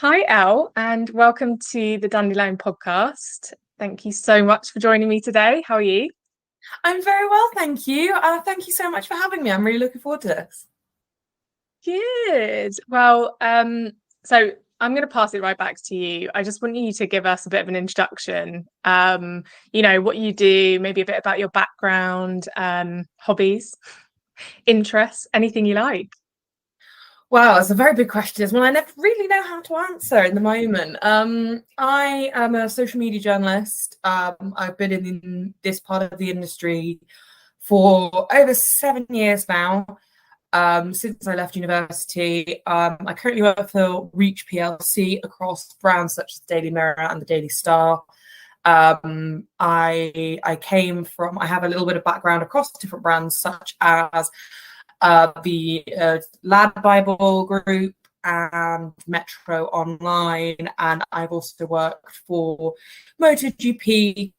Hi, Elle, and welcome to the Dandelion podcast. Thank you so much for joining me today. How are you? I'm very well, thank you. Thank you so much for having me. I'm really looking forward to this. Good. So I'm going to pass it right back to you. I just want you to give us a bit of an introduction. What you do, maybe a bit about your background, hobbies, interests, anything you like. Wow, it's a very big question. It's one I never really know how to answer in the moment. I am a social media journalist. I've been in this part of the industry for over 7 years now. Since I left university, I currently work for Reach PLC across brands such as the Daily Mirror and the Daily Star. I have a little bit of background across different brands such as the Lad Bible Group and Metro Online, and I've also worked for MotoGP,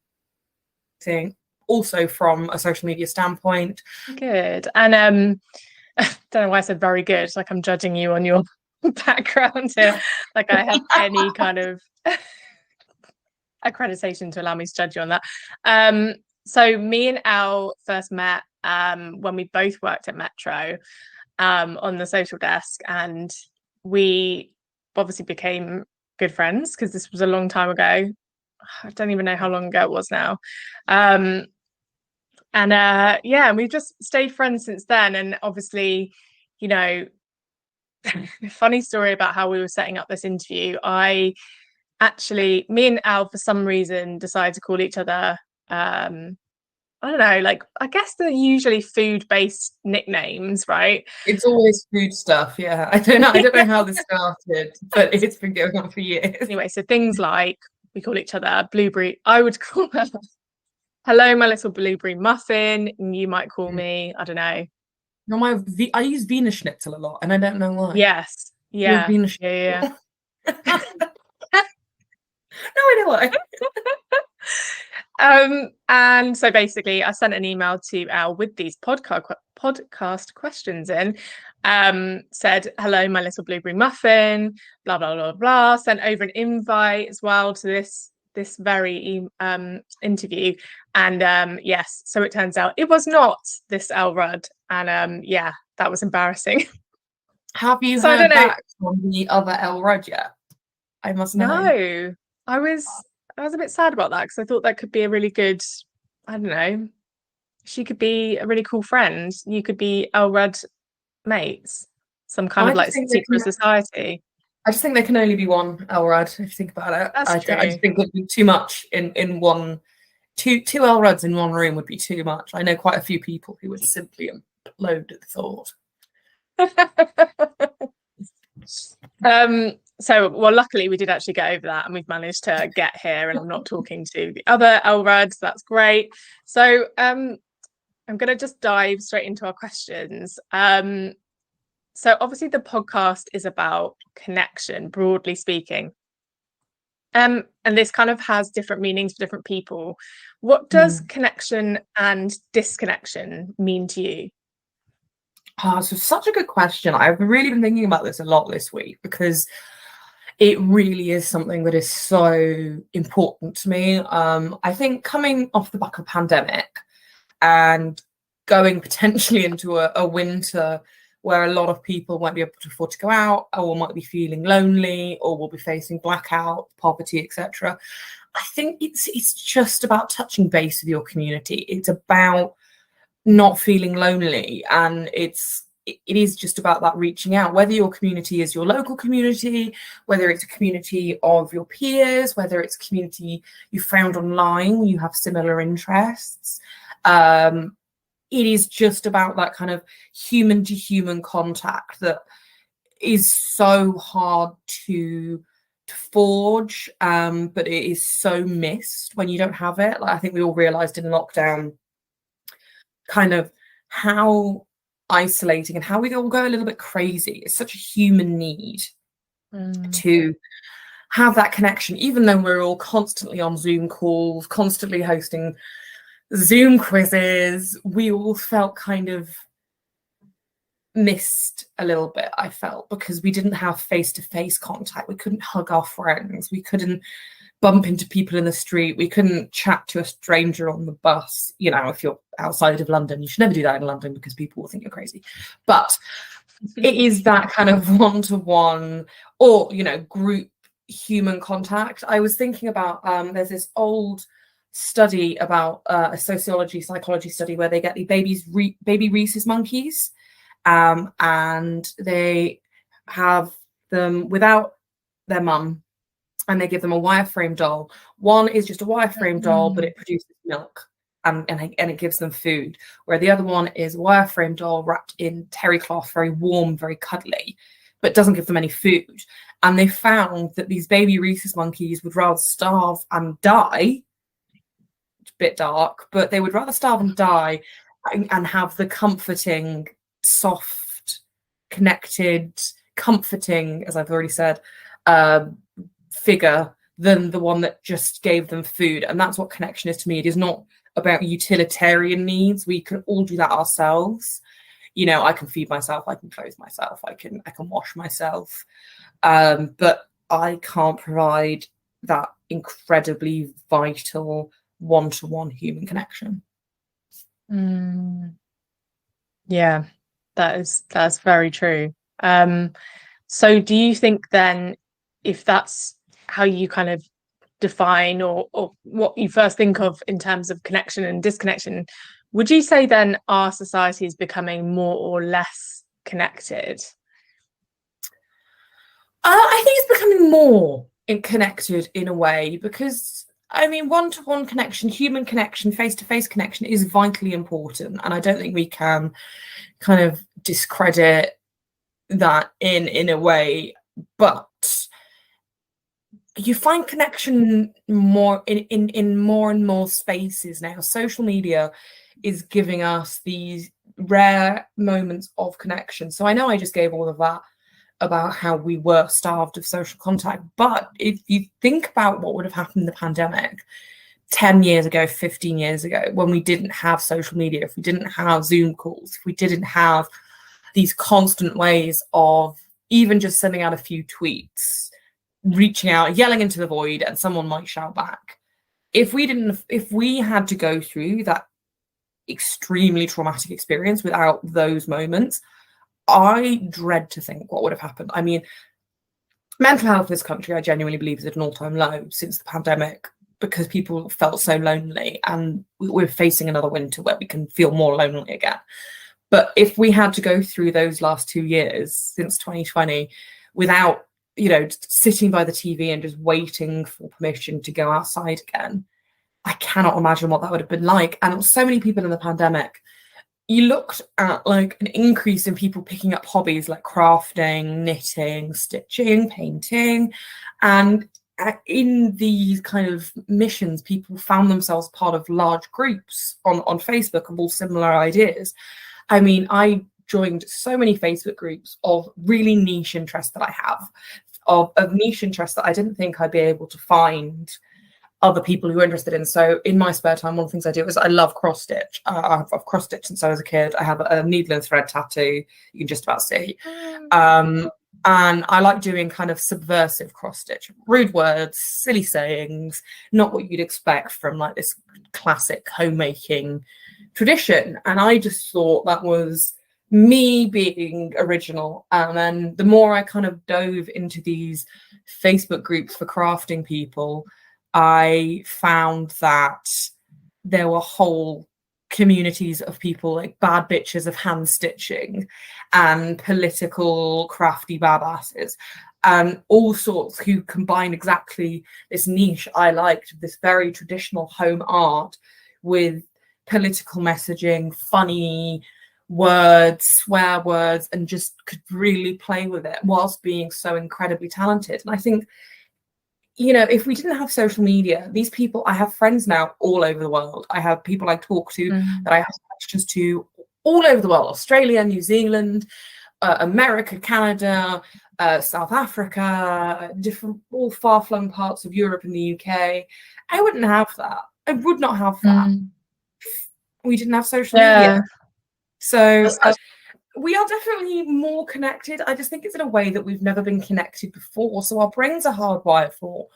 also from a social media standpoint. Good. And I don't know why I said very good. Like I'm judging you on your background here. Like I have any kind of accreditation to allow me to judge you on that. So me and Elle first met when we both worked at Metro on the social desk, and we obviously became good friends because this was a long time ago. I don't even know how long ago it was now. And we've just stayed friends since then. And obviously, you know, funny story about how we were setting up this interview. Me and Al, for some reason, decided to call each other, I don't know, like, I guess they're usually food-based nicknames, right? It's always food stuff, yeah. I don't know how this started, but it's been going on for years. Anyway, so things like we call each other blueberry. I would call her, hello, my little blueberry muffin, and you might call me, I don't know. No, I use Venus Schnitzel a lot, and I don't know why. Yes, You're yeah, Venus yeah, Schnitzel. No, I know why. And so basically, I sent an email to Al with these podcast questions in. Said, hello, my little blueberry muffin, blah blah blah blah. Sent over an invite as well to this very interview, and yes, so it turns out it was not this Al Rudd, and yeah, that was embarrassing. Have you So I heard don't know. back from the other El Rudd yet? I must know. No, I was I was a bit sad about that because I thought that could be a really good, I don't know, she could be a really cool friend. You could be Elred mates, some kind I of just like think they secret can. society. I just think there can only be one El Rudd. If you think about it, That's I just true. think it would be too much in one. Two El Rudds in one room would be too much. I know quite a few people who would simply implode at the thought. Well, luckily we did actually get over that and we've managed to get here and I'm not talking to the other Elrads. That's great. So I'm going to just dive straight into our questions. So obviously the podcast is about connection, broadly speaking. And this kind of has different meanings for different people. What does connection and disconnection mean to you? So such a good question. I've really been thinking about this a lot this week because it really is something that is so important to me. I think coming off the back of pandemic and going potentially into a winter where a lot of people won't be able to afford to go out or might be feeling lonely or will be facing blackout, poverty, etc. I think it's just about touching base with your community. It's about not feeling lonely, and it is just about that reaching out, whether your community is your local community, whether it's a community of your peers, whether it's a community you found online, you have similar interests. It is just about that kind of human to human contact that is so hard to forge, but it is so missed when you don't have it. Like I think we all realized in lockdown kind of how isolating and how we all go a little bit crazy. It's such a human need to have that connection, even though we're all constantly on Zoom calls, constantly hosting Zoom quizzes. We all felt kind of missed a little bit, I felt, because we didn't have face-to-face contact. We couldn't hug our friends. We couldn't bump into people in the street. We couldn't chat to a stranger on the bus. You know, if you're outside of London, you should never do that in London because people will think you're crazy. But it is that kind of one-to-one or, you know, group human contact. I was thinking about, there's this old study about a psychology study where they get the baby rhesus monkeys, and they have them without their mum, and they give them a wireframe doll. One is just a wireframe doll, but it produces milk and it gives them food, where the other one is a wireframe doll wrapped in terry cloth, very warm, very cuddly, but doesn't give them any food. And they found that these baby rhesus monkeys would rather starve and die. It's a bit dark, but they would rather starve and die and have the comforting, soft, connected, comforting, as I've already said, figure than the one that just gave them food. And that's what connection is to me. It is not about utilitarian needs. We can all do that ourselves. You know, I can feed myself, I can clothe myself, I can wash myself, but I can't provide that incredibly vital one-to-one human connection. Yeah, that's very true. So do you think then, if that's how you kind of define or what you first think of in terms of connection and disconnection, would you say then our society is becoming more or less connected? I think it's becoming more connected in a way, because I mean, one-to-one connection, human connection, face-to-face connection is vitally important, and I don't think we can kind of discredit that in a way. But you find connection more in more and more spaces now. Social media is giving us these rare moments of connection. So I know I just gave all of that about how we were starved of social contact, but if you think about what would have happened in the pandemic 10 years ago, 15 years ago, when we didn't have social media, if we didn't have Zoom calls, if we didn't have these constant ways of even just sending out a few tweets, reaching out, yelling into the void, and someone might shout back. If we had to go through that extremely traumatic experience without those moments, I dread to think what would have happened. I mean, mental health in this country, I genuinely believe, is at an all-time low since the pandemic, because people felt so lonely, and we're facing another winter where we can feel more lonely again. But if we had to go through those last 2 years since 2020 without, you know, sitting by the TV and just waiting for permission to go outside again, I cannot imagine what that would have been like. And so many people in the pandemic, you looked at like an increase in people picking up hobbies like crafting, knitting, stitching, painting. And in these kind of missions, people found themselves part of large groups on Facebook of all similar ideas. I mean, I joined so many Facebook groups of really niche interests that I have, of niche interests that I didn't think I'd be able to find other people who are interested in. So in my spare time, one of the things I do is I love cross stitch. I've cross stitched since I was a kid. I have a needle and thread tattoo, you can just about see. And I like doing kind of subversive cross stitch, rude words, silly sayings, not what you'd expect from like this classic homemaking tradition. And I just thought that was me being original. And then the more I kind of dove into these Facebook groups for crafting people, I found that there were whole communities of people, like bad bitches of hand stitching and political crafty badasses, and all sorts, who combine exactly this niche I liked, this very traditional home art, with political messaging, funny words, swear words, and just could really play with it whilst being so incredibly talented. And I think, you know, if we didn't have social media, these people, I have friends now all over the world. I have people I talk to that I have questions to all over the world: Australia, New Zealand, America, Canada, South Africa, different, all far-flung parts of Europe and the UK. I wouldn't have that. I would not have that. We didn't have social media. So we are definitely more connected. I just think it's in a way that we've never been connected before. So our brains are hardwired for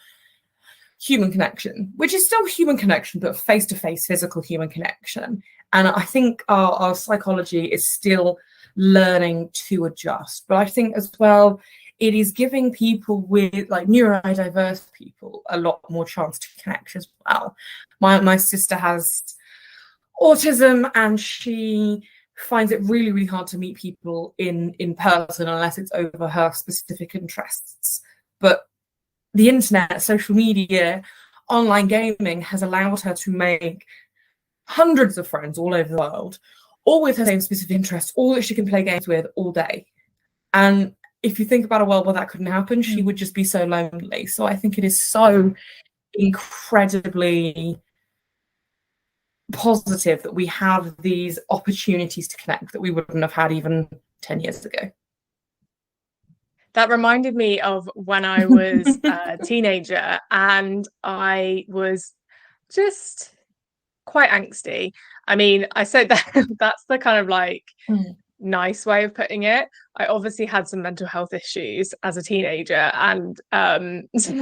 human connection, which is still human connection, but face-to-face physical human connection. And I think our psychology is still learning to adjust. But I think as well, it is giving people with like neurodiverse people a lot more chance to connect as well. My sister has autism, and she finds it really, really hard to meet people in person unless it's over her specific interests. But the internet, social media, online gaming has allowed her to make hundreds of friends all over the world, all with her same specific interests, all that she can play games with all day. And if you think about a world where that couldn't happen, she would just be so lonely. So I think it is so incredibly positive that we have these opportunities to connect that we wouldn't have had even 10 years ago. That reminded me of when I was a teenager, and I was just quite angsty. I mean, I said that that's the kind of like nice way of putting it. I obviously had some mental health issues as a teenager, and so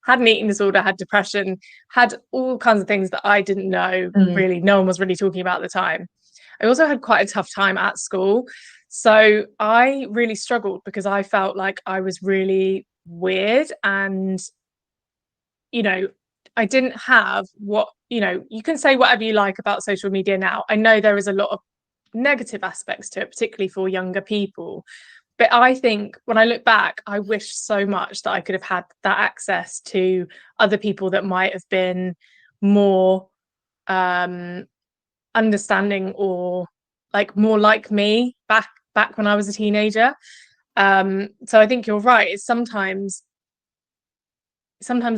had an eating disorder, had depression, had all kinds of things that I didn't know really, no one was really talking about at the time. I also had quite a tough time at school. So I really struggled because I felt like I was really weird, and, you know, I didn't have what, you know, you can say whatever you like about social media now. I know there is a lot of negative aspects to it, particularly for younger people. But I think when I look back, I wish so much that I could have had that access to other people that might have been more understanding, or like more like me back when I was a teenager. So I think you're right. It's sometimes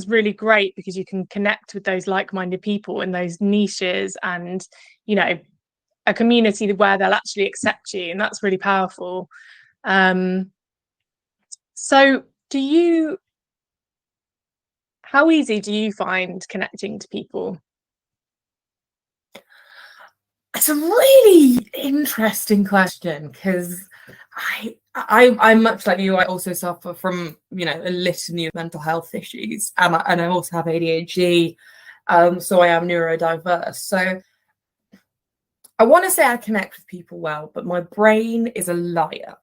really great because you can connect with those like-minded people in those niches, and, you know, a community where they'll actually accept you, and that's really powerful. So how easy do you find connecting to people? It's a really interesting question, because I'm much like you. I also suffer from, you know, a litany of mental health issues, and I also have ADHD, so I am neurodiverse. So I want to say I connect with people well, but my brain is a liar.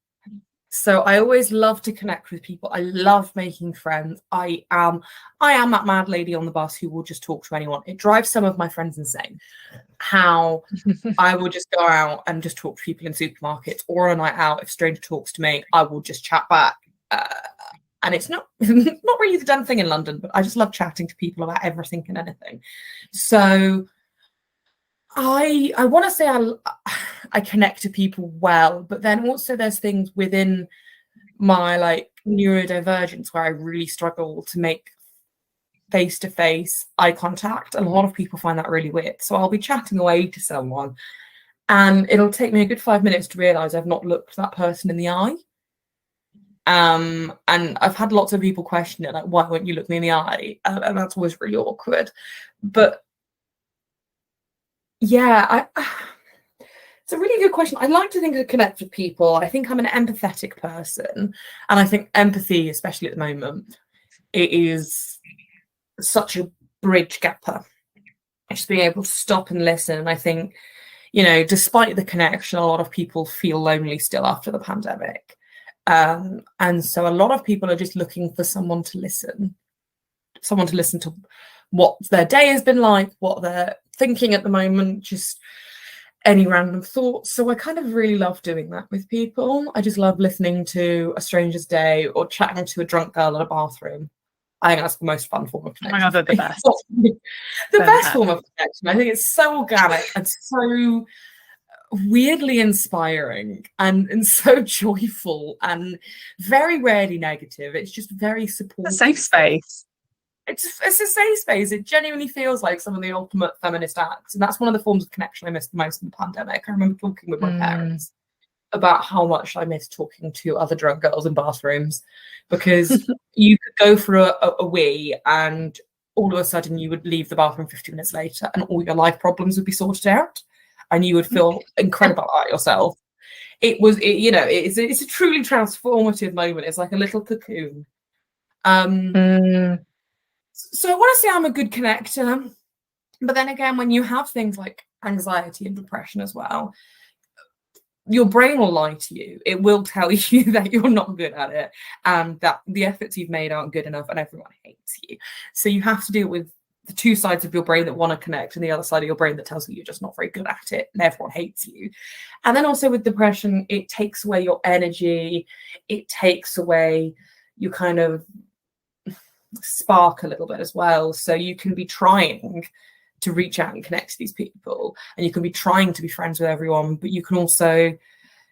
So I always love to connect with people. I love making friends. I am that mad lady on the bus who will just talk to anyone. It drives some of my friends insane how I will just go out and just talk to people in supermarkets, or on a night out. If a stranger talks to me, I will just chat back. And it's not not really the done thing in London, but I just love chatting to people about everything and anything. So I want to say I connect to people well, but then also there's things within my like neurodivergence where I really struggle to make face-to-face eye contact. And a lot of people find that really weird. So I'll be chatting away to someone, and it'll take me a good 5 minutes to realize I've not looked that person in the eye. And I've had lots of people question it, like, why won't you look me in the eye? And that's always really awkward. But yeah, it's a really good question. I like to think I connect with people. I think I'm an empathetic person, and I think empathy, especially at the moment, it is such a bridge gapper. Just being able to stop and listen. And I think, you know, despite the connection, a lot of people feel lonely still after the pandemic. And so a lot of people are just looking for someone to listen to what their day has been like, what they're thinking at the moment, just any random thoughts. So I kind of really love doing that with people. I just love listening to a stranger's day or chatting to a drunk girl in a bathroom. I think that's the most fun form of connection. Oh my God, they're the best. The best form of connection. I think it's so organic and so weirdly inspiring and so joyful and very rarely negative. It's just very supportive. A safe space. It's a safe space. It genuinely feels like some of the ultimate feminist acts. And that's one of the forms of connection I missed the most in the pandemic. I remember talking with my parents about how much I miss talking to other drunk girls in bathrooms, because you could go for a wee and all of a sudden you would leave the bathroom 50 minutes later and all your life problems would be sorted out and you would feel incredible about yourself. it's a truly transformative moment. It's like a little cocoon. So I want to say I'm a good connector, but then again, when you have things like anxiety and depression as well, your brain will lie to you. It will tell you that you're not good at it and that the efforts you've made aren't good enough and everyone hates you. So you have to deal with the two sides of your brain that want to connect and the other side of your brain that tells you you're just not very good at it and everyone hates you. And then also with depression, it takes away your energy. It takes away your kind of spark a little bit as well. So you can be trying to reach out and connect to these people, and you can be trying to be friends with everyone, but you can also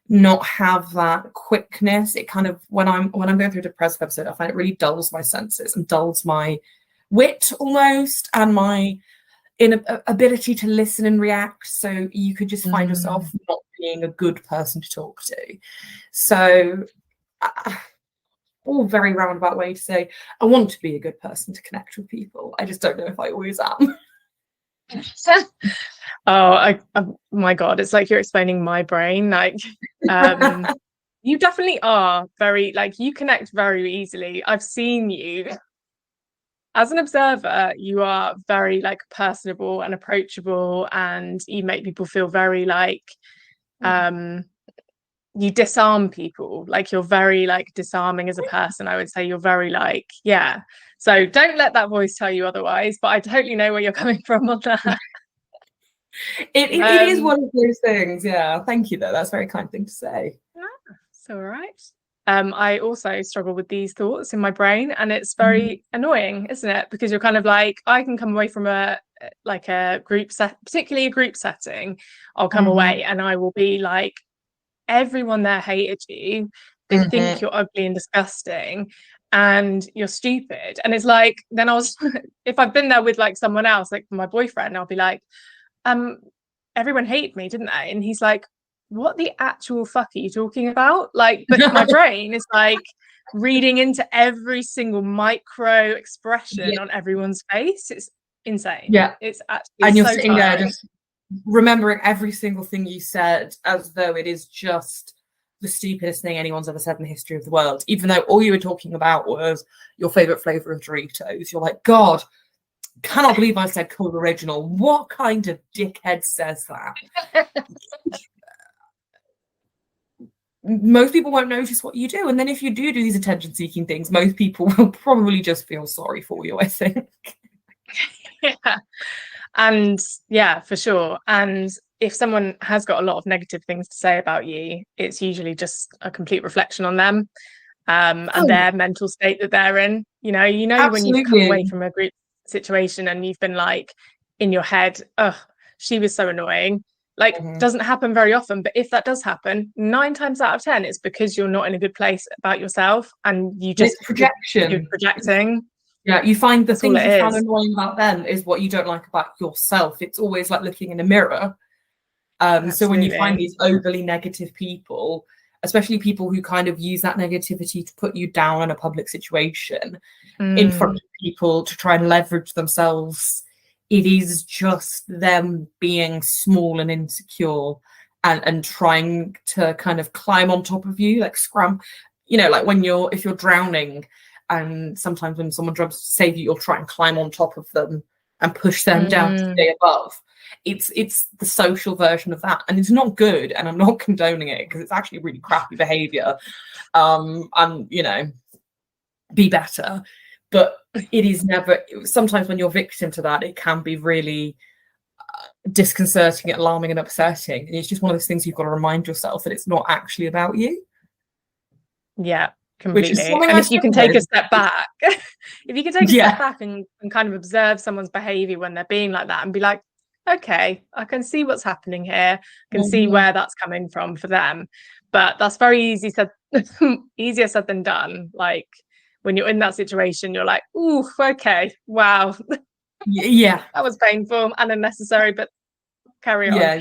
not have that quickness. It kind of, when I'm going through a depressive episode, I find it really dulls my senses and dulls my wit almost, and my ability to listen and react. So you could just find yourself not being a good person to talk to. So all very roundabout way to say I want to be a good person to connect with people. I just don't know if I always am. Oh my God, it's like you're explaining my brain. Like you definitely are very, like, you connect very easily. I've seen you as an observer. You are very like personable and approachable, and you make people feel very like you disarm people. Like, you're very like disarming as a person. I would say you're very like, yeah. So don't let that voice tell you otherwise, but I totally know where you're coming from on that. It is one of those things. Yeah. Thank you though. That's a very kind thing to say. It's all right. I also struggle with these thoughts in my brain, and it's very annoying, isn't it? Because you're kind of like, I can come away from a group set, particularly a group setting. I'll come away and I will be like, everyone there hated you. They think you're ugly and disgusting and you're stupid. And it's like, then if I've been there with like someone else, like my boyfriend, I'll be like, everyone hated me, didn't they? And he's like, what the actual fuck are you talking about? Like, but my brain is like reading into every single micro expression on everyone's face. It's insane. Yeah. It's actually, and you're so sitting there just remembering every single thing you said as though it is just the stupidest thing anyone's ever said in the history of the world, even though all you were talking about was your favorite flavor of Doritos. You're like, God, cannot believe I said Cool Original. What kind of dickhead says that? Most people won't notice what you do. And then if you do these attention-seeking things, most people will probably just feel sorry for you, I think. Yeah. And yeah, for sure. And if someone has got a lot of negative things to say about you, it's usually just a complete reflection on them and their mental state that they're in. You know, when you've come away from a group situation and you've been like in your head, oh, she was so annoying. Like, doesn't happen very often, but if that does happen, 9 times out of 10, it's because you're not in a good place about yourself, and you just you're projecting. Yeah, you find the things you found annoying about them is what you don't like about yourself. It's always like looking in a mirror. So when you find these overly negative people, especially people who kind of use that negativity to put you down in a public situation in front of people to try and leverage themselves, it is just them being small and insecure and trying to kind of climb on top of you, like like if you're drowning, and sometimes when someone tries to save you, you'll try and climb on top of them and push them down to stay above. It's the social version of that, and it's not good, and I'm not condoning it because it's actually really crappy behavior. And be better. But it is never, sometimes when you're victim to that, it can be really disconcerting, alarming and upsetting. And it's just one of those things you've got to remind yourself that it's not actually about you. Yeah, completely. And if you can take a step back, step back and kind of observe someone's behavior when they're being like that and be like, okay, I can see what's happening here. I can see where that's coming from for them. But that's very easier said than done. Like, when you're in that situation, you're like, ooh, okay, wow. Yeah. That was painful and unnecessary, but carry on. Yeah.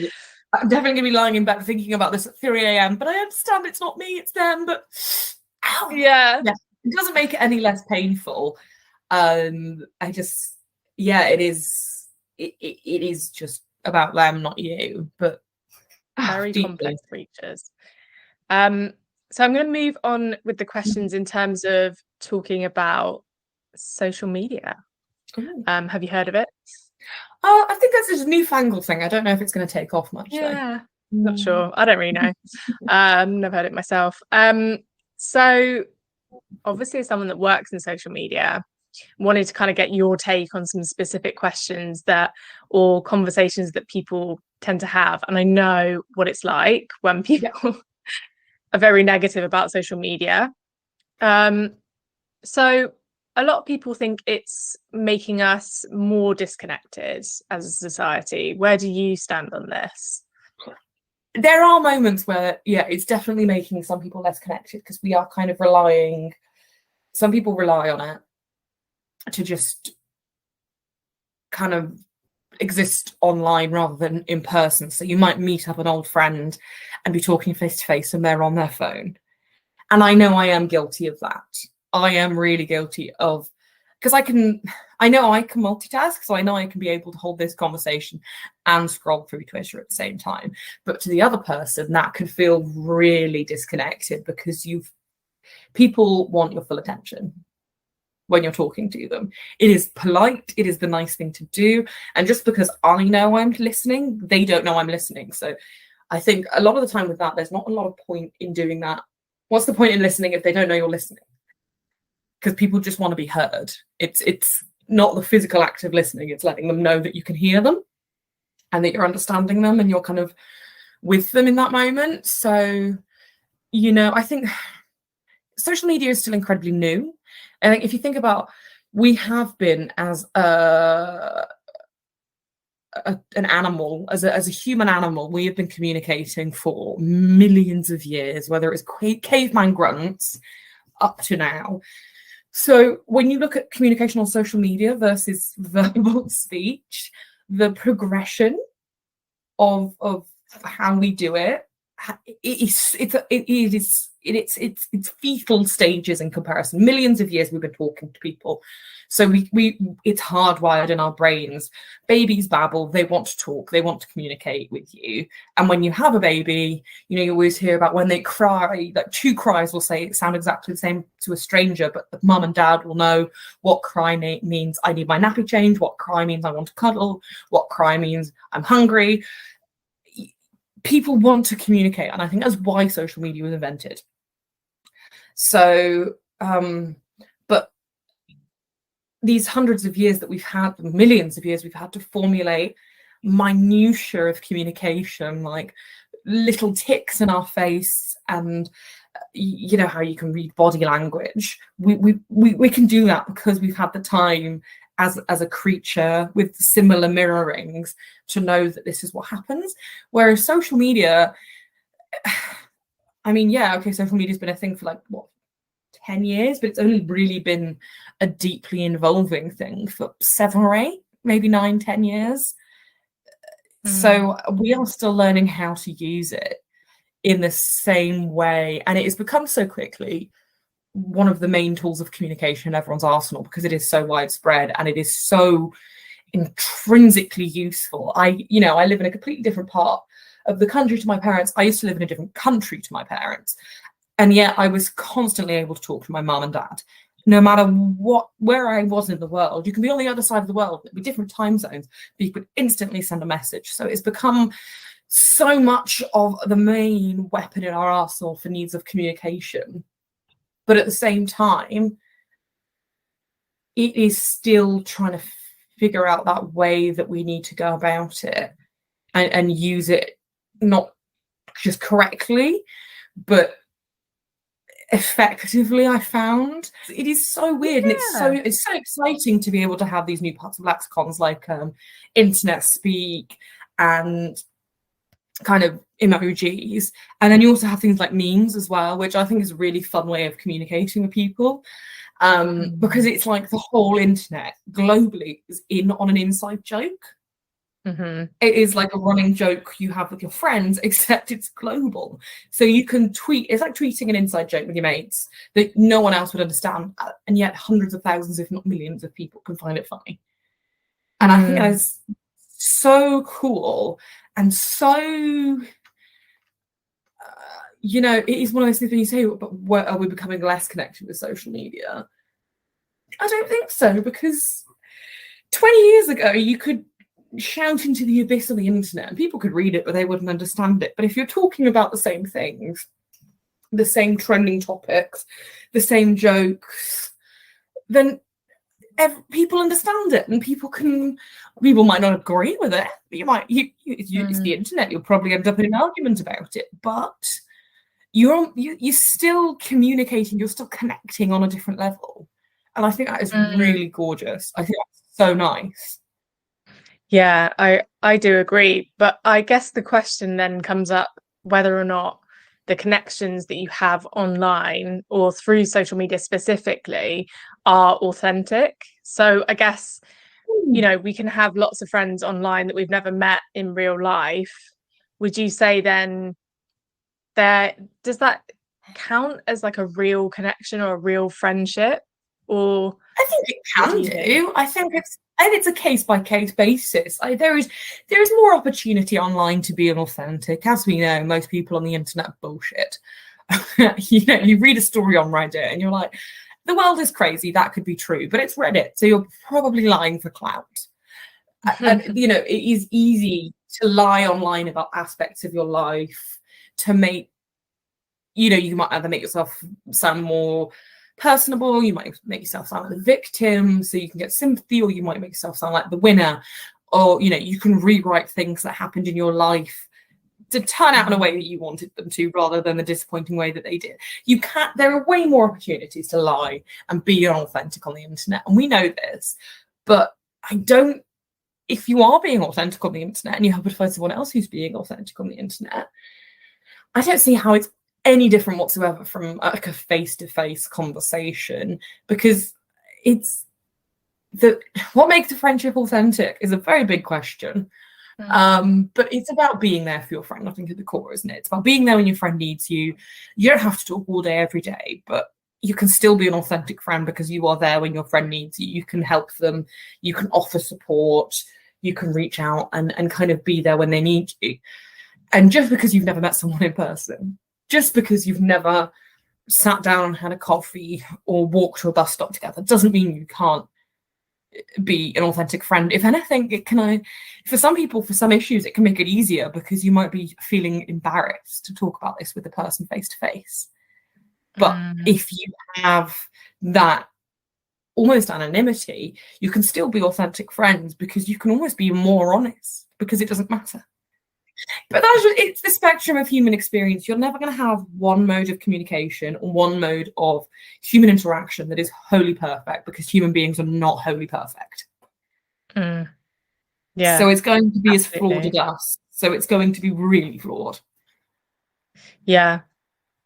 I'm definitely going to be lying in bed thinking about this at 3 a.m, but I understand it's not me, it's them. But ow. Yeah. It doesn't make it any less painful. It is just about them, not you. But very complex creatures. So I'm going to move on with the questions in terms of talking about social media. Have you heard of it? I think that's just a newfangled thing. I don't know if it's going to take off much Yeah, not sure. I don't really know. Never heard it myself. So obviously as someone that works in social media, wanted to kind of get your take on some specific questions that or conversations that people tend to have. And I know what it's like when people are very negative about social media. So a lot of people think it's making us more disconnected as a society. Where do you stand on this? There are moments where, yeah, it's definitely making some people less connected because we are kind of relying, some people rely on it to just kind of exist online rather than in person. So you might meet up an old friend and be talking face to face and they're on their phone. And I know I am guilty of that. I am really guilty of, because I know I can multitask, so I know I can be able to hold this conversation and scroll through Twitter at the same time. But to the other person, that could feel really disconnected because people want your full attention when you're talking to them. It is polite, it is the nice thing to do. And just because I know I'm listening, they don't know I'm listening. So I think a lot of the time with that, there's not a lot of point in doing that. What's the point in listening if they don't know you're listening? Because people just want to be heard. It's not the physical act of listening, it's letting them know that you can hear them and that you're understanding them and you're kind of with them in that moment. So, I think social media is still incredibly new. And if you think about, we have been as an animal, as a human animal, we have been communicating for millions of years, whether it's caveman grunts up to now. So when you look at communication on social media versus verbal speech, the progression of how we do it, it's fetal stages in comparison. Millions of years we've been talking to people, so we it's hardwired in our brains. Babies babble, they want to talk, they want to communicate with you. And when you have a baby, you always hear about when they cry, like two cries will sound exactly the same to a stranger, but the mum and dad will know what cry means I need my nappy change, what cry means I want to cuddle, what cry means I'm hungry. People want to communicate, and I think that's why social media was invented. So, but these hundreds of years that we've had, millions of years we've had to formulate minutiae of communication, like little ticks in our face, and how you can read body language. We can do that because we've had the time as a creature with similar mirrorings to know that this is what happens. Whereas social media, social media's been a thing for 10 years, but it's only really been a deeply involving thing for 7 or 8, maybe 9, 10 years. So we are still learning how to use it in the same way, and it has become so quickly one of the main tools of communication in everyone's arsenal because it is so widespread and it is so intrinsically useful. I live in a completely different part of the country to my parents. I used to live in a different country to my parents, and yet I was constantly able to talk to my mum and dad, no matter where I was in the world. You can be on the other side of the world, it'd be different time zones, but you could instantly send a message. So it's become so much of the main weapon in our arsenal for needs of communication. But at the same time, it is still trying to figure out that way that we need to go about it and use it not just correctly, but effectively. I found it is so weird, and it's so exciting to be able to have these new parts of lexicons like internet speak and kind of emojis, and then you also have things like memes as well, which I think is a really fun way of communicating with people, because it's like the whole internet globally is in on an inside joke. It is like a running joke you have with your friends, except it's global. So you can tweet, it's like tweeting an inside joke with your mates that no one else would understand, and yet hundreds of thousands, if not millions of people can find it funny. And I think that's so cool and so you know, it is one of those things when you say, but what, are we becoming less connected with social media? I don't think so, because 20 years ago, you could shout into the abyss of the internet and people could read it, but they wouldn't understand it. But if you're talking about the same things, the same trending topics, the same jokes, then people understand it, and people might not agree with it, but it's the internet, you'll probably end up in an argument about it, but you're still communicating, you're still connecting on a different level. And I think that is really gorgeous. I think that's so nice. Yeah, I do agree. But I guess the question then comes up whether or not the connections that you have online or through social media specifically are authentic. So I guess, you know, we can have lots of friends online that we've never met in real life. Would you say then does that count as like a real connection or a real friendship? Or I think it can do. I think it's a case by case basis. There is more opportunity online to be inauthentic. As we know, most people on the internet are bullshit. You know, you read a story on Reddit and you're like, the world is crazy. That could be true, but it's Reddit, so you're probably lying for clout. And you know, it is easy to lie online about aspects of your life to make, you know, you might either make yourself sound more personable, you might make yourself sound like the victim so you can get sympathy, or you might make yourself sound like the winner, or you know, you can rewrite things that happened in your life to turn out in a way that you wanted them to, rather than the disappointing way that they did. There are way more opportunities to lie and be inauthentic on the internet, and we know this. But if you are being authentic on the internet and you happen to find someone else who's being authentic on the internet, I don't see how it's any different whatsoever from like a face-to-face conversation, because what makes a friendship authentic is a very big question. But it's about being there for your friend, I think, at the core, isn't it? It's about being there when your friend needs you. You don't have to talk all day every day, but you can still be an authentic friend because you are there when your friend needs you. You can help them, you can offer support, you can reach out and kind of be there when they need you. And just because you've never met someone in person, just because you've never sat down and had a coffee or walked to a bus stop together, doesn't mean you can't be an authentic friend. If anything, for some people, for some issues, it can make it easier, because you might be feeling embarrassed to talk about this with the person face to face. But if you have that almost anonymity, you can still be authentic friends, because you can almost be more honest, because it doesn't matter. But it's the spectrum of human experience. You're never going to have one mode of communication or one mode of human interaction that is wholly perfect, because human beings are not wholly perfect. Yeah. So it's going to be absolutely as flawed as us. So it's going to be really flawed. Yeah,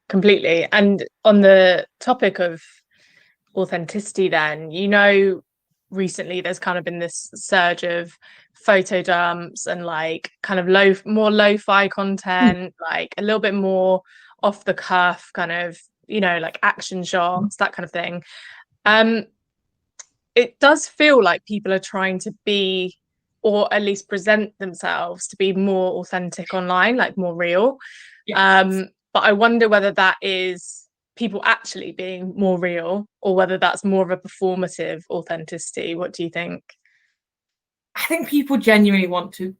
completely. And on the topic of authenticity then, you know, recently there's kind of been this surge of photo dumps and like kind of more lo-fi content, like a little bit more off the cuff kind of, you know, like action shots, that kind of thing. It does feel like people are trying to be, or at least present themselves to be, more authentic online, like more real. Yes. But I wonder whether that is people actually being more real, or whether that's more of a performative authenticity. What do you think? I think people genuinely want to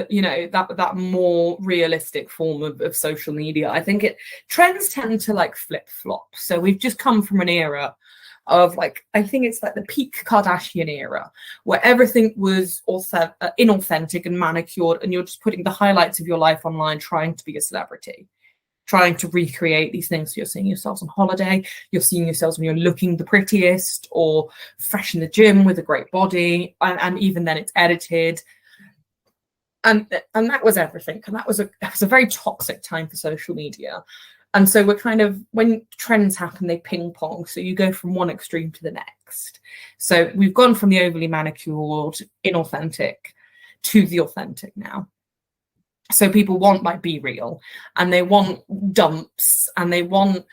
you know, that more realistic form of social media. I think trends tend to like flip flop. So we've just come from an era of like, I think it's like the peak Kardashian era, where everything was inauthentic and manicured, and you're just putting the highlights of your life online, trying to be a celebrity, trying to recreate these things. So you're seeing yourselves on holiday, you're seeing yourselves when you're looking the prettiest, or fresh in the gym with a great body, and even then it's edited. And that was everything. And it was a very toxic time for social media. And so we're kind of, when trends happen, they ping pong. So you go from one extreme to the next. So we've gone from the overly manicured, inauthentic, to the authentic now. So people want like Be Real, and they want dumps, and they want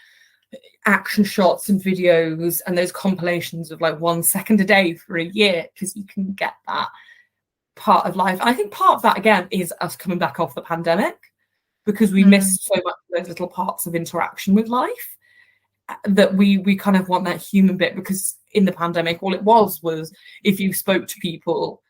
action shots and videos and those compilations of like 1 second a day for a year, because you can get that part of life. I think part of that, again, is us coming back off the pandemic. because we miss so much of those little parts of interaction with life, that we kind of want that human bit. Because in the pandemic, all it was if you spoke to people,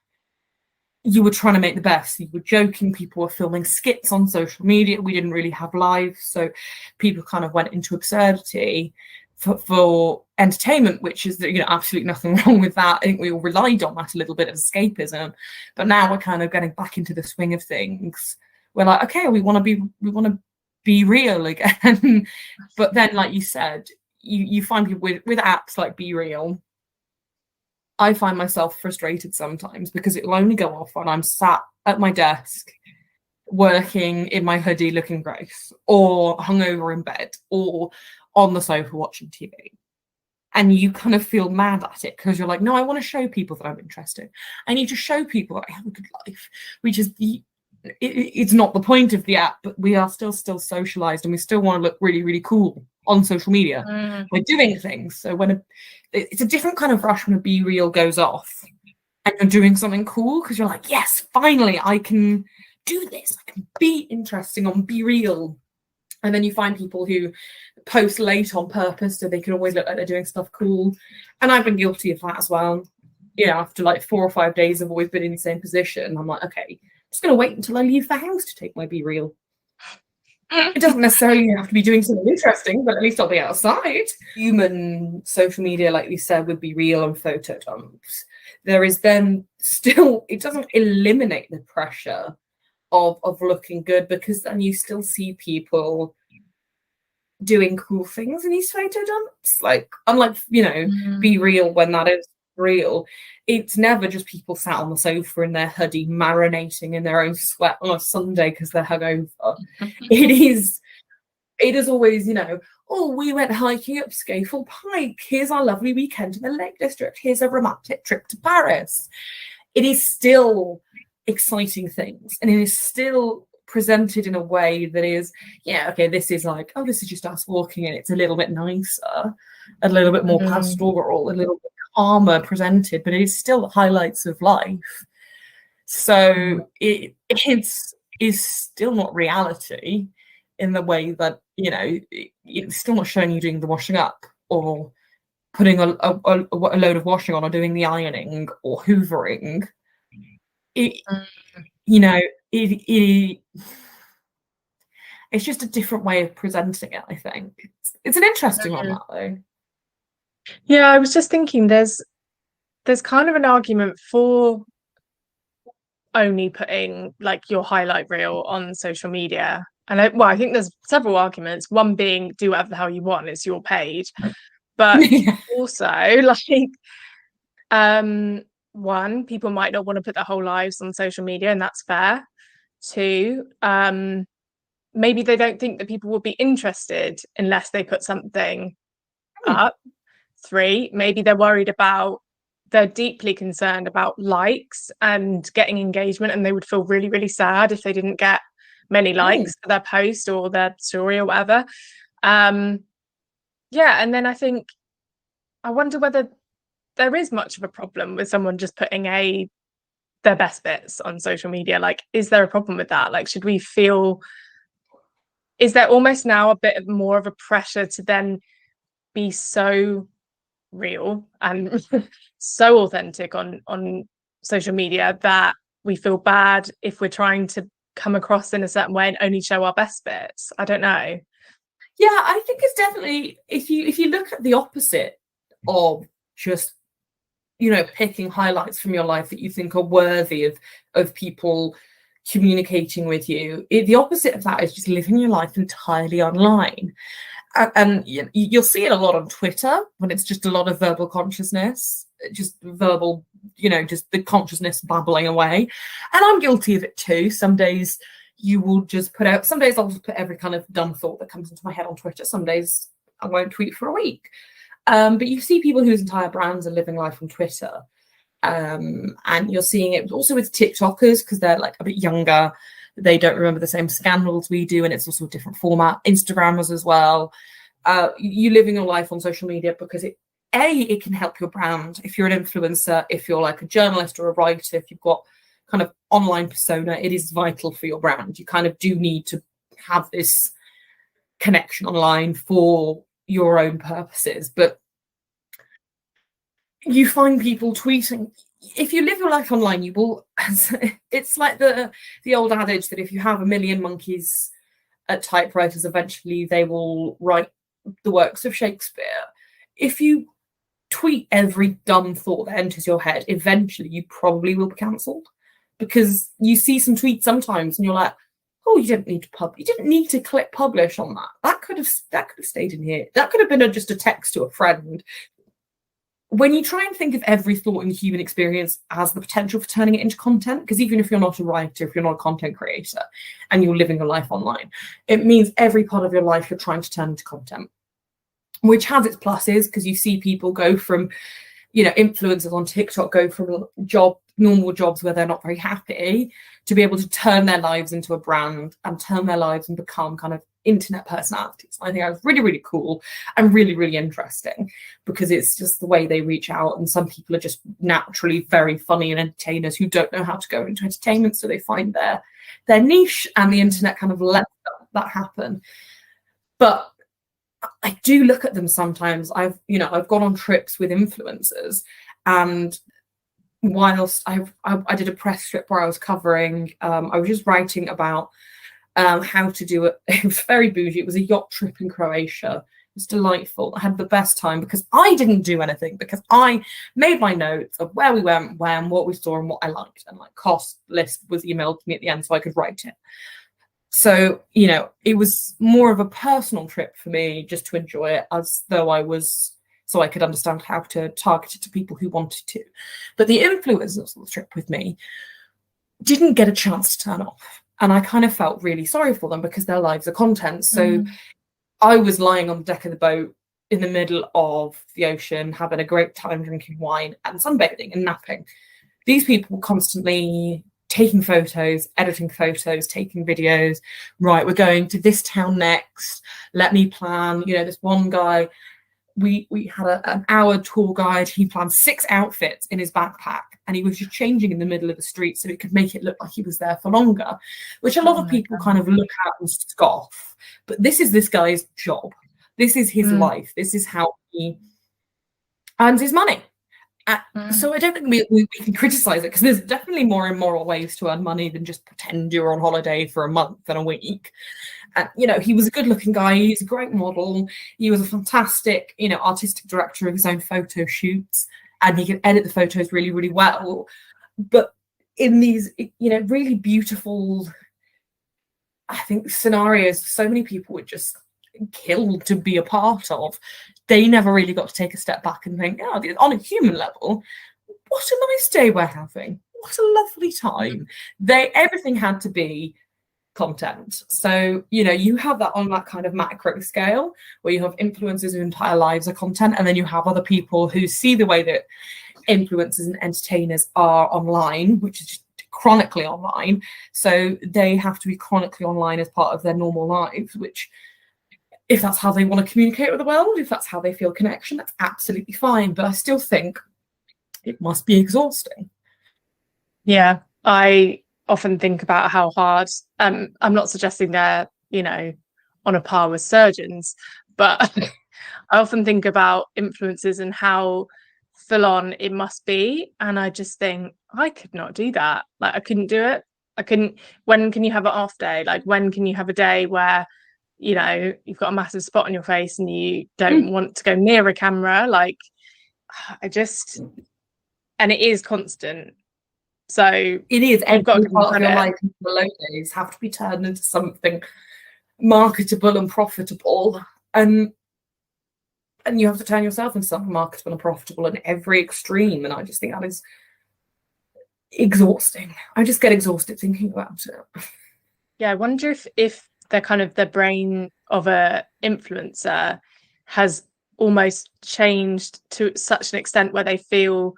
you were trying to make the best. You were joking. People were filming skits on social media. We didn't really have lives, so people kind of went into absurdity for entertainment, which is, absolutely nothing wrong with that. I think we all relied on that, a little bit of escapism. But now we're kind of getting back into the swing of things. We're like, okay, we want to be real again. But then, like you said, you find people with apps like Be Real. I find myself frustrated sometimes because it'll only go off when I'm sat at my desk working in my hoodie looking gross, or hungover in bed, or on the sofa watching TV. And you kind of feel mad at it because you're like, no, I want to show people that I'm interested. I need to show people that I have a good life, which is it's not the point of the app, but we are still socialized, and we still want to look really, really cool on social media. We're doing things. So when it's a different kind of rush when a Be Real goes off and you're doing something cool, because you're like, yes, finally I can do this. I can be interesting on Be Real. And then you find people who post late on purpose so they can always look like they're doing stuff cool. And I've been guilty of that as well. After like 4 or 5 days, I've always been in the same position. I'm like, okay, I'm just going to wait until I leave the house to take my Be Real. It doesn't necessarily have to be doing something interesting, but at least I'll be outside. Human social media, like we said, would Be Real and photo dumps. There is then still, it doesn't eliminate the pressure of looking good, because then you still see people doing cool things in these photo dumps. Like, unlike, Be Real, when that is real, it's never just people sat on the sofa in their hoodie marinating in their own sweat on a Sunday because they're hungover. It is always, oh, we went hiking up Scafell Pike. Here's our lovely weekend in the Lake District. Here's a romantic trip to Paris. It is still exciting things, and it is still presented in a way that is, this is like, oh, this is just us walking, and it's a little bit nicer, a little bit more pastoral, a little bit calmer presented, but it is still highlights of life. So it is still not reality in the way that, it's still not showing you doing the washing up, or putting a load of washing on, or doing the ironing, or hoovering. It's just a different way of presenting it, I think. It's an interesting one, that though. Yeah, I was just thinking there's kind of an argument for only putting like your highlight reel on social media. And I think there's several arguments. One being, do whatever the hell you want, it's your page. But also, like, one, people might not want to put their whole lives on social media, and that's fair. Two, maybe they don't think that people will be interested unless they put something up. Three, maybe they're deeply concerned about likes and getting engagement, and they would feel really, really sad if they didn't get many likes for their post or their story or whatever. And then I wonder whether there is much of a problem with someone just putting their best bits on social media. Like, is there a problem with that? Like, should we feel, is there almost now a bit more of a pressure to then be so real and so authentic on social media that we feel bad if we're trying to come across in a certain way and only show our best bits? I don't know. Yeah, I think it's definitely, if you look at the opposite of just, picking highlights from your life that you think are worthy of people communicating with you, the opposite of that is just living your life entirely online. And you'll see it a lot on Twitter, when it's just a lot of verbal consciousness, just verbal, just the consciousness babbling away. And I'm guilty of it too. Some days you will just some days I'll just put every kind of dumb thought that comes into my head on Twitter. Some days I won't tweet for a week. But you see people whose entire brands are living life on Twitter. And you're seeing it also with TikTokers, because they're like a bit younger. They don't remember the same scandals we do, and it's also a different format. Instagrammers as well. You living your life on social media because it can help your brand. If you're an influencer, if you're like a journalist or a writer, if you've got kind of online persona, it is vital for your brand. You kind of do need to have this connection online for your own purposes, but you find people tweeting. If you live your life online, you will. It's like the old adage that if you have a million monkeys at typewriters, eventually they will write the works of Shakespeare. If you tweet every dumb thought that enters your head, eventually you probably will be cancelled, because you see some tweets sometimes and you're like, oh, you didn't need to click publish on that. That could have stayed in here. That could have been just a text to a friend. When you try and think of every thought in the human experience as the potential for turning it into content, because even if you're not a writer, if you're not a content creator, and you're living your life online, it means every part of your life you're trying to turn into content, which has its pluses, because you see people go from, influencers on TikTok go from normal jobs where they're not very happy to be able to turn their lives into a brand and turn their lives and become kind of internet personalities. I think that's really, really cool and really, really interesting, because it's just the way they reach out. And some people are just naturally very funny and entertainers who don't know how to go into entertainment, so they find their niche, and the internet kind of lets that happen. But I do look at them sometimes. I've gone on trips with influencers, and whilst I did a press trip where I was covering, I was just writing about how to do it. It was very bougie. It was a yacht trip in Croatia. It was delightful. I had the best time because I didn't do anything, because I made my notes of where we went, when, what we saw, and what I liked, and like cost list was emailed to me at the end so I could write it. So, it was more of a personal trip for me, just to enjoy it, as though so I could understand how to target it to people who wanted to. But the influencers on the trip with me didn't get a chance to turn off. And I kind of felt really sorry for them, because their lives are content. So I was lying on the deck of the boat in the middle of the ocean, having a great time drinking wine and sunbathing and napping. These people were constantly taking photos, editing photos, taking videos. Right, we're going to this town next. Let me plan. This one guy, we had an hour tour guide. He planned 6 outfits in his backpack, and he was just changing in the middle of the street so it could make it look like he was there for longer, which a lot of people kind of look at and scoff. But this is this guy's job. This is his life. This is how he earns his money. So I don't think we can criticize it, because there's definitely more immoral ways to earn money than just pretend you're on holiday for a month and a week. And he was a good-looking guy. He's a great model. He was a fantastic, artistic director of his own photo shoots, and he could edit the photos really, really well. But in these, really beautiful, I think, scenarios, so many people would just kill to be a part of. They never really got to take a step back and think, on a human level, what a nice day we're having. What a lovely time. Everything had to be content. So, you have that on that kind of macro scale, where you have influencers whose entire lives are content, and then you have other people who see the way that influencers and entertainers are online, which is just chronically online. So they have to be chronically online as part of their normal lives, which, if that's how they want to communicate with the world, if that's how they feel connection, that's absolutely fine. But I still think it must be exhausting. Yeah, I often think about how hard, I'm not suggesting they're, on a par with surgeons, but I often think about influencers and how full on it must be. And I just think, I could not do that. Like, I couldn't do it. When can you have an off day? Like, when can you have a day where you've got a massive spot on your face and you don't want to go near a camera? Like, and it is constant. So it is. Every part of your life, the low days have to be turned into something marketable and profitable, and you have to turn yourself into something marketable and profitable in every extreme. And I just think that is exhausting. I just get exhausted thinking about it. Yeah, I wonder if the brain of a influencer has almost changed to such an extent where they feel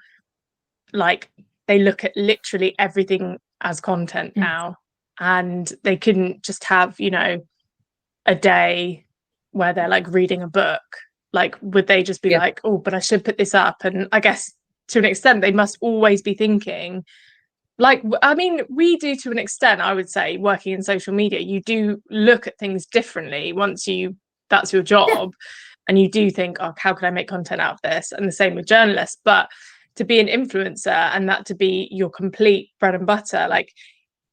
like they look at literally everything as content now, and they couldn't just have a day where they're like reading a book. Like, would they just be like, oh, but I should put this up? And I guess to an extent they must always be thinking, like, I mean, we do to an extent, I would say, working in social media, you do look at things differently once that's your Yeah. job, and you do think, oh, how can I make content out of this? And the same with journalists. But to be an influencer and that to be your complete bread and butter, like,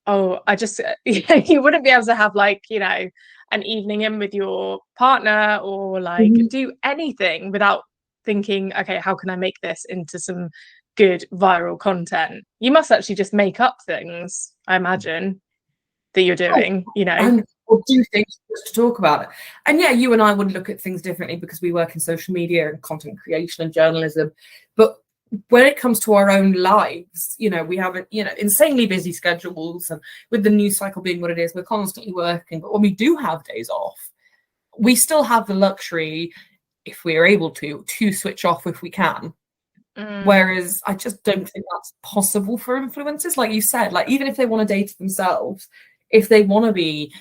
oh, I just, you wouldn't be able to have, like, an evening in with your partner, or like do anything without thinking, okay, how can I make this into some good viral content? You must actually just make up things, I imagine, that you're doing, And or do things just to talk about it. And yeah, you and I would look at things differently because we work in social media and content creation and journalism. But when it comes to our own lives, we have insanely busy schedules, and with the news cycle being what it is, we're constantly working. But when we do have days off, we still have the luxury, if we are able to switch off if we can. Whereas I just don't think that's possible for influencers. Like you said, like even if they want to date themselves, if they want to be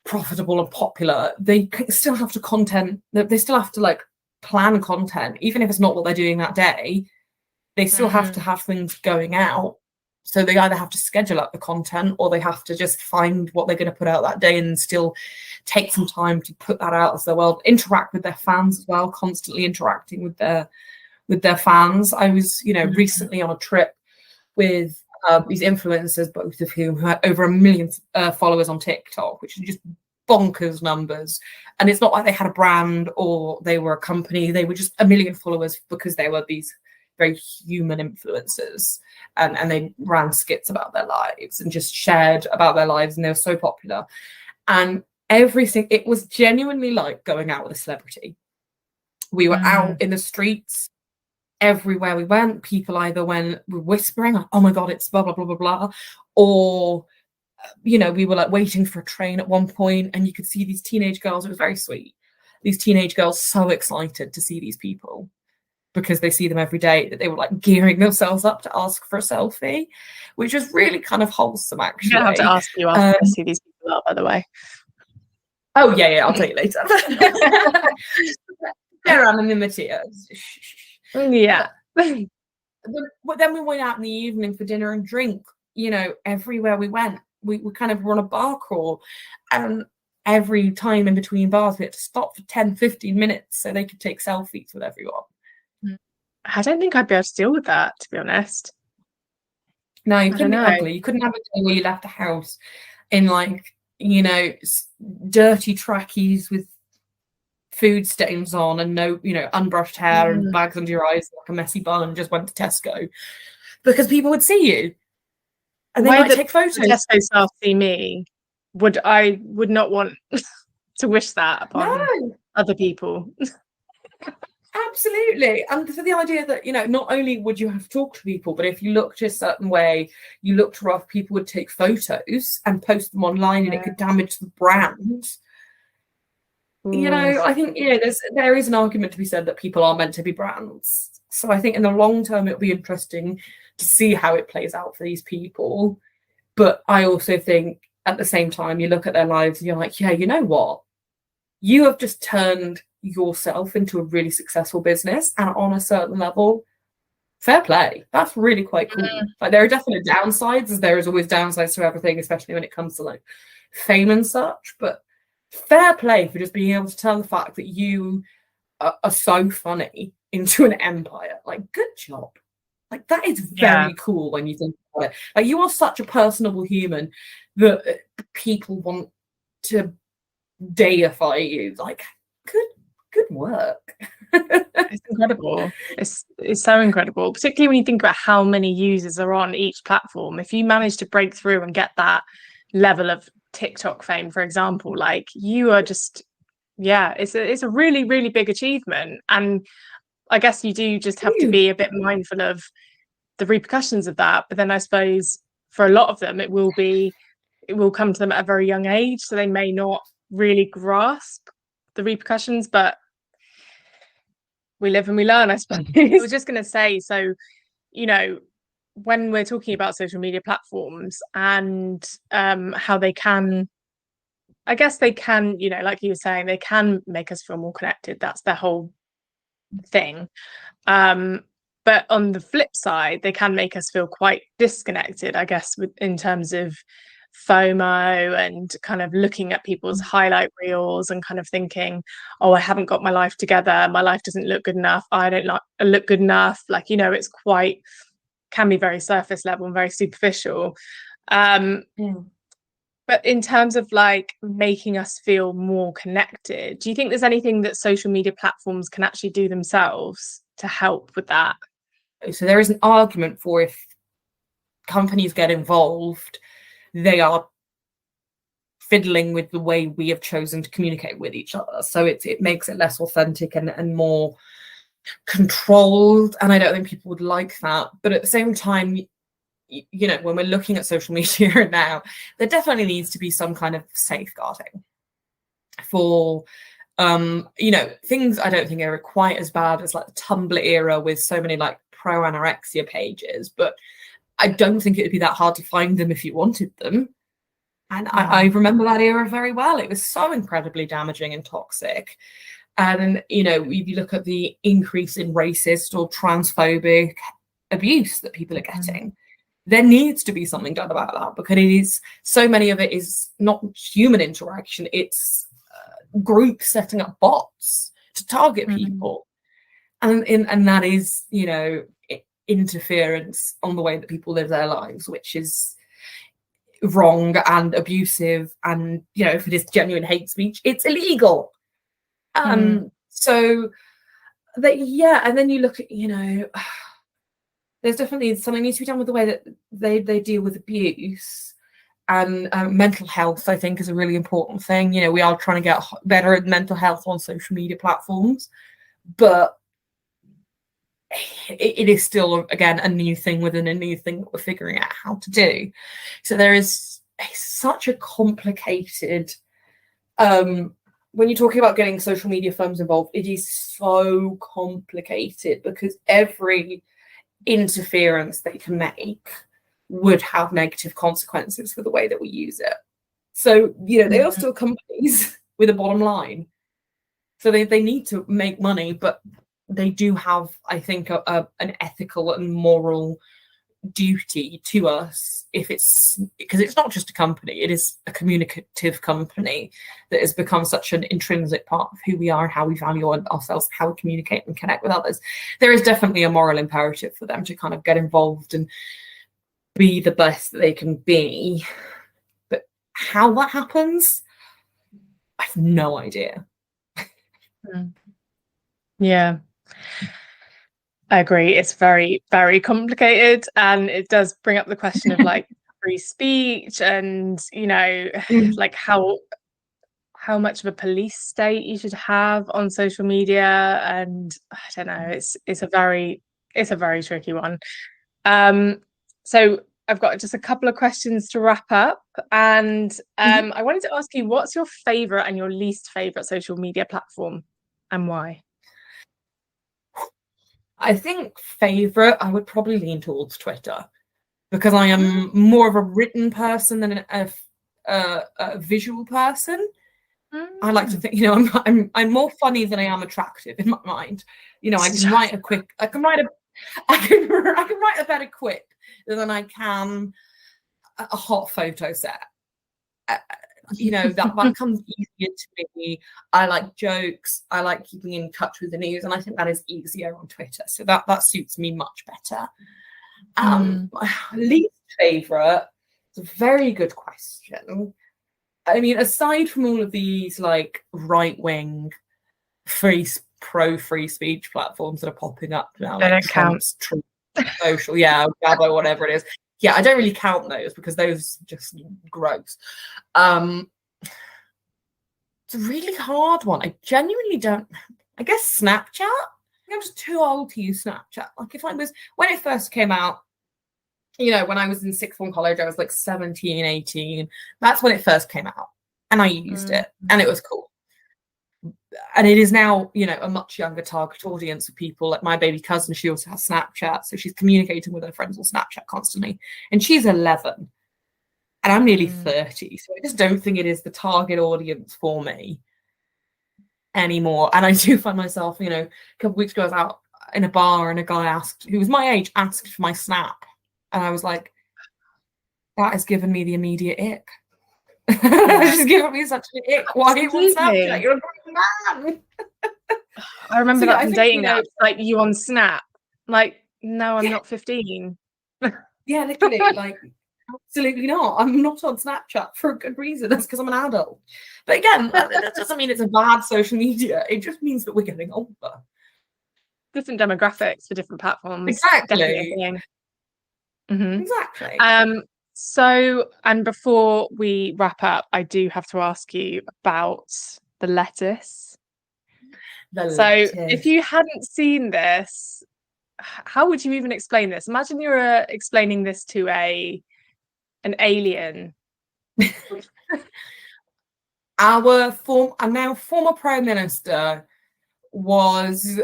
profitable and popular, they still have to they still have to like plan content, even if it's not what they're doing that day. They still have to have things going out. So they either have to schedule up the content, or they have to just find what they're going to put out that day and still take some time to put that out as well. Interact with their fans as well, constantly interacting with their fans. I was, recently on a trip with these influencers, both of whom had over 1 million followers on TikTok, which is just bonkers numbers. And it's not like they had a brand or they were a company. They were just 1 million followers because they were these very human influencers, and they ran skits about their lives and just shared about their lives, and they were so popular. And everything, it was genuinely like going out with a celebrity. We were out in the streets. Everywhere we went, people either were whispering, like, oh my God, it's blah, blah, blah, blah, blah. Or, we were like waiting for a train at one point, and you could see these teenage girls. It was very sweet. These teenage girls so excited to see these people because they see them every day, that they were like gearing themselves up to ask for a selfie, which was really kind of wholesome, actually. I have to ask you after I see these people are, by the way. Oh, yeah, I'll tell you later. Their anonymity. Yeah. But then we went out in the evening for dinner and drink. Everywhere we went, we kind of were on a bar crawl, and every time in between bars we had to stop for 10-15 minutes so they could take selfies with everyone. I don't think I'd be able to deal with that, to be honest. No, you couldn't be ugly. You couldn't have a day where you left the house in like, dirty trackies with food stains on and no, unbrushed hair and bags under your eyes like a messy bun, and just went to Tesco because people would see you and they might take photos. Tesco staff see me, would not want to wish that upon other people. Absolutely. And for the idea that, not only would you have to talk to people, but if you looked a certain way, you looked rough, people would take photos and post them online, and it could damage the brand. I think, there is an argument to be said that people are meant to be brands. So I think in the long term, it'll be interesting to see how it plays out for these people. But I also think at the same time, you look at their lives and you're like, yeah, you know what? You have just turned yourself into a really successful business, and on a certain level, fair play. That's really quite cool. Like, there are definite downsides, as there is always downsides to everything, especially when it comes to like fame and such, but fair play for just being able to tell the fact that you are so funny into an empire. Like, good job. Like, that is very cool when you think about it. Like, you are such a personable human that people want to deify you. Like, good work. It's incredible. It's so incredible, particularly when you think about how many users are on each platform. If you manage to break through and get that level of TikTok fame, for example, like, you are just, it's a really, really big achievement. And I guess you do just have to be a bit mindful of the repercussions of that. But then I suppose for a lot of them, it will come to them at a very young age, so they may not really grasp the repercussions. But we live and we learn, I suppose. I was just going to say, so, when we're talking about social media platforms and how they can, I guess they can, like you were saying, they can make us feel more connected. That's their whole thing. But on the flip side, they can make us feel quite disconnected, I guess, in terms of FOMO and kind of looking at people's highlight reels and kind of thinking, oh, I haven't got my life together. My life doesn't look good enough. I don't look good enough. Like, you know, it's quite, can be very surface level and very superficial. But in terms of like making us feel more connected, do you think there's anything that social media platforms can actually do themselves to help with that? So there is an argument for, if companies get involved, they are fiddling with the way we have chosen to communicate with each other. So it makes it less authentic and more controlled. And I don't think people would like that. But at the same time, you know, when we're looking at social media now, there definitely needs to be some kind of safeguarding for, you know, things I don't think are quite as bad as like the Tumblr era with so many like pro anorexia pages, but I don't think it would be that hard to find them if you wanted them. And I remember that era very well. It was so incredibly damaging and toxic. And, you know, if you look at the increase in racist or transphobic abuse that people are getting, there needs to be something done about that, because it is, so many of it is not human interaction. It's groups setting up bots to target people. And that is, you know, interference on the way that people live their lives, which is wrong and abusive. And, you know, if it is genuine hate speech, it's illegal. So that, yeah. And then you look at, you know, there's definitely something needs to be done with the way that they deal with abuse. And mental health, I think, is a really important thing. You know, we are trying to get better at mental health on social media platforms, but it is still, again, a new thing within a new thing that we're figuring out how to do. So there is such a complicated, when you're talking about getting social media firms involved, it is so complicated, because every interference they can make would have negative consequences for the way that we use it. So, you know, they are still companies with a bottom line. So they need to make money, but they do have, I think, an ethical and moral duty to us, if it's, because it's not just a company, it is a communicative company that has become such an intrinsic part of who we are, how we value ourselves, how we communicate and connect with others. There is definitely a moral imperative for them to kind of get involved and be the best that they can be. But how that happens, I have no idea. Yeah, I agree. It's very, very complicated, and it does bring up the question of like free speech and, you know, like how much of a police state you should have on social media. And I don't know, it's a very tricky one. So I've got just a couple of questions to wrap up, and I wanted to ask you, what's your favorite and your least favorite social media platform, and why? I think favorite, I would probably lean towards Twitter, because I am more of a written person than a visual person. I like to think, you know, I'm more funny than I am attractive in my mind. You know, I can write a better quip than I can a hot photo set. You know, that comes easier to me. I like jokes. I like keeping in touch with the news, and I think that is easier on Twitter. So that suits me much better. Least favorite, it's a very good question. I mean, aside from all of these like right-wing pro free speech platforms that are popping up now, like Trump's social, yeah, Gabo, whatever it is. Yeah, I don't really count those, because those are just gross. It's a really hard one. I genuinely don't. I guess Snapchat. I'm just too old to use Snapchat. Like, if I was, when it first came out, you know, when I was in sixth form college, I was like 17, 18. That's when it first came out, and I used it, and it was cool. And it is now, you know, a much younger target audience of people. Like my baby cousin, she also has Snapchat, so she's communicating with her friends on Snapchat constantly, and she's 11, and I'm nearly 30, so I just don't think it is the target audience for me anymore. And I do find myself, you know, a couple of weeks ago, in a bar and a guy who was my age, asked for my snap. And I was like, that has given me the immediate ick. It's just given me such an ick. Why do you want Snapchat? You're a grown man. I remember that from dating apps, like, you on Snap. Like, no, I'm not 15. Yeah, literally, like, absolutely not. I'm not on Snapchat for a good reason. That's because I'm an adult. But again, that doesn't mean it's a bad social media. It just means that we're getting older. Different demographics for different platforms. Exactly. Mm-hmm. Exactly. So, and before we wrap up, I do have to ask you about the lettuce. If you hadn't seen this, how would you even explain this? Imagine you're explaining this to an alien. Our former Prime Minister was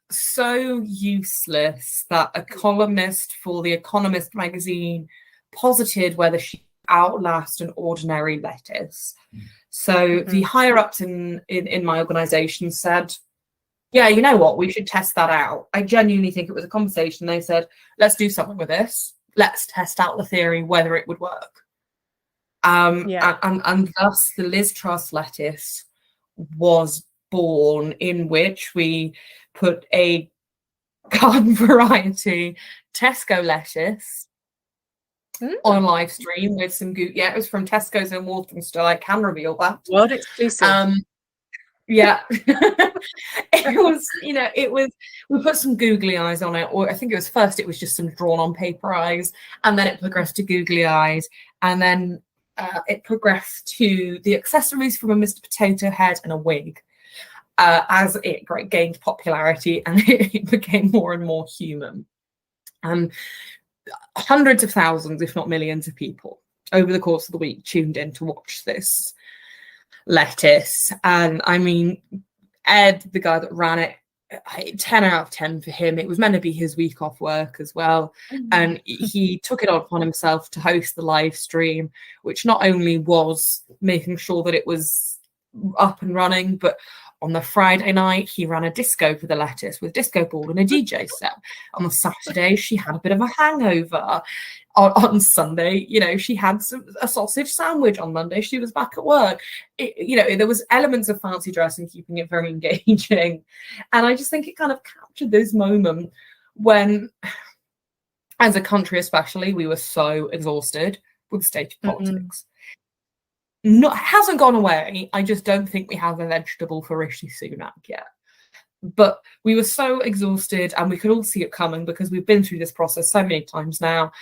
so useless that a columnist for The Economist magazine posited whether she outlast an ordinary lettuce. So the higher ups in my organisation said, yeah, you know what, we should test that out. I genuinely think it was a conversation. They said, let's do something with this. Let's test out the theory, whether it would work. And thus the Liz Truss lettuce was born, in which we put a garden variety Tesco lettuce on a live stream with some it was from Tesco's in Walthamstow. I can reveal that. World exclusive. Yeah. it was, we put some googly eyes on it, or I think it was just some drawn on paper eyes, and then it progressed to googly eyes, and then it progressed to the accessories from a Mr. Potato Head and a wig. As it gained popularity and it became more and more human. Hundreds of thousands, if not millions of people over the course of the week tuned in to watch this lettuce. And I mean, Ed, the guy that ran it, 10 out of 10 for him. It was meant to be his week off work as well. And he took it upon himself to host the live stream, which not only was making sure that it was up and running, but on the Friday night, he ran a disco for the lettuce with disco ball and a DJ set. On the Saturday, she had a bit of a hangover. On Sunday, she had a sausage sandwich. On Monday, she was back at work. There was elements of fancy dress and keeping it very engaging. And I just think it kind of captured this moment when, as a country especially, we were so exhausted with the state of politics. Hasn't gone away. I just don't think we have a vegetable for Rishi Sunak yet. But we were so exhausted, and we could all see it coming because we've been through this process so many times now,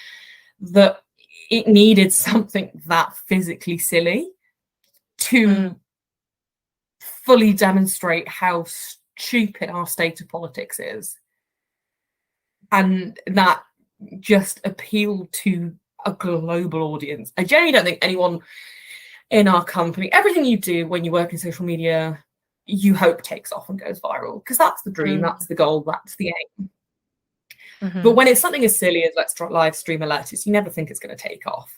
that it needed something that physically silly to fully demonstrate how stupid our state of politics is. And that just appealed to a global audience. I genuinely don't think anyone in our company, everything you do when you work in social media, you hope takes off and goes viral, because that's the dream, that's the goal, that's the aim. But when it's something as silly as let's live stream a lettuce, you never think it's going to take off.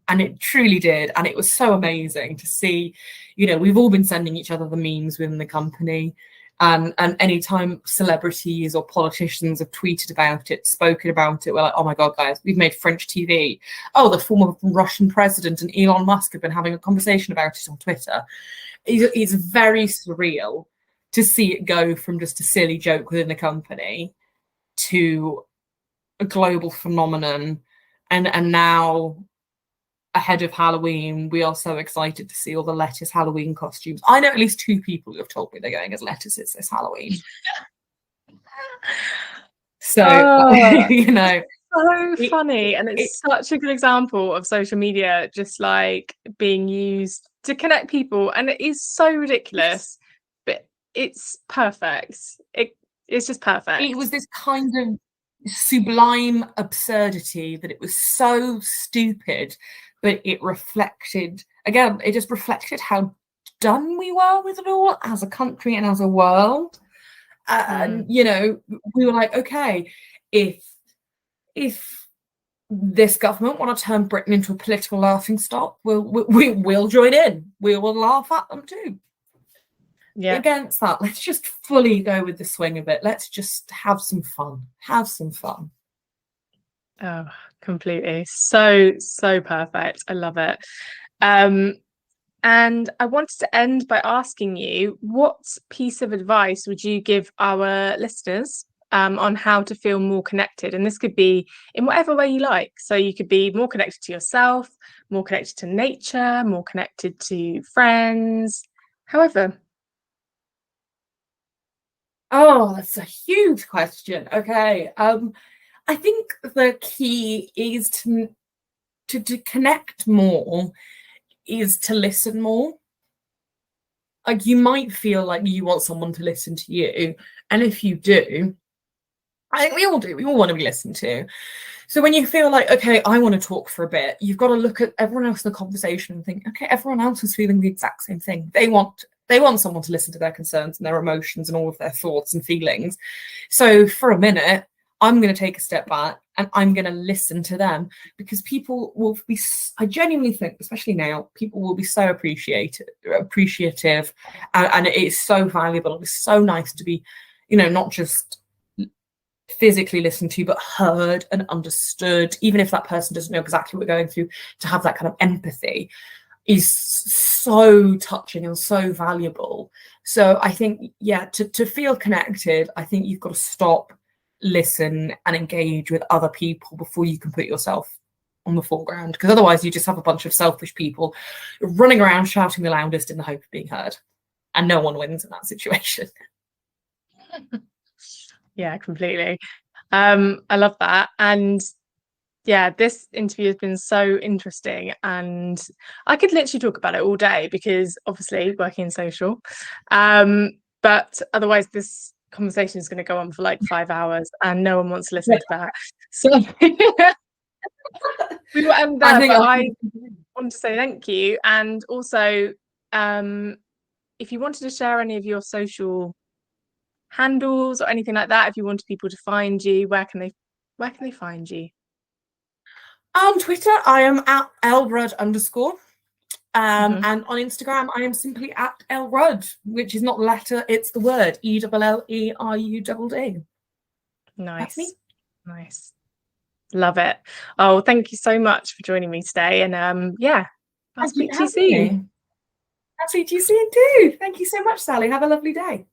And it truly did. And it was so amazing to see, we've all been sending each other the memes within the company. And anytime celebrities or politicians have tweeted about it, spoken about it, we're like, oh my God, guys, we've made French TV. Oh, the former Russian president and Elon Musk have been having a conversation about it on Twitter. It's very surreal to see it go from just a silly joke within the company to a global phenomenon. And now, ahead of Halloween, we are so excited to see all the lettuce Halloween costumes. I know at least 2 people who have told me they're going as lettuces this Halloween. So, so funny. And it's such a good example of social media just like being used to connect people. And it is so ridiculous, but it's perfect. It's just perfect. It was this kind of sublime absurdity that it was so stupid, but it just reflected how done we were with it all as a country and as a world. And we were like, okay, if this government want to turn Britain into a political laughing stock, we'll join in. We will laugh at them too. Yeah. against that, let's just fully go with the swing of it. Let's just have some fun. Have some fun. Oh, completely. So, so perfect. I love it. Um, and I wanted to end by asking you, what piece of advice would you give our listeners on how to feel more connected? And this could be in whatever way you like. So you could be more connected to yourself, more connected to nature, more connected to friends, however. Oh, that's a huge question. Okay. I think the key is to connect more is to listen more. Like, you might feel like you want someone to listen to you, and if you do, I think we all do. We all want to be listened to. So when you feel like, okay, I want to talk for a bit, you've got to look at everyone else in the conversation and think, okay, everyone else is feeling the exact same thing. They want someone to listen to their concerns and their emotions and all of their thoughts and feelings. So for a minute, I'm going to take a step back and I'm going to listen to them, because people will be, I genuinely think, especially now, people will be so appreciative, and it is so valuable. It's so nice to be, not just physically listened to, but heard and understood, even if that person doesn't know exactly what we're going through. To have that kind of empathy is so touching and so valuable. So I think, yeah, to feel connected, I think you've got to stop, listen, and engage with other people before you can put yourself on the foreground, because otherwise you just have a bunch of selfish people running around shouting the loudest in the hope of being heard, and no one wins in that situation. Yeah, completely. I love that. And yeah, this interview has been so interesting, and I could literally talk about it all day because obviously working in social. But otherwise this conversation is going to go on for like 5 hours and no one wants to listen to that. So we will end there, but I want to say thank you. And also, if you wanted to share any of your social handles or anything like that, if you wanted people to find you, where can they find you? On Twitter, I am at @elrudd_. And on Instagram, I am simply at @elrudd, which is not letter, it's the word ELLERUDD. Nice. Nice. Love it. Oh, thank you so much for joining me today. And yeah, I'll speak to you soon. I'll speak to you soon too. Thank you so much, Sally. Have a lovely day.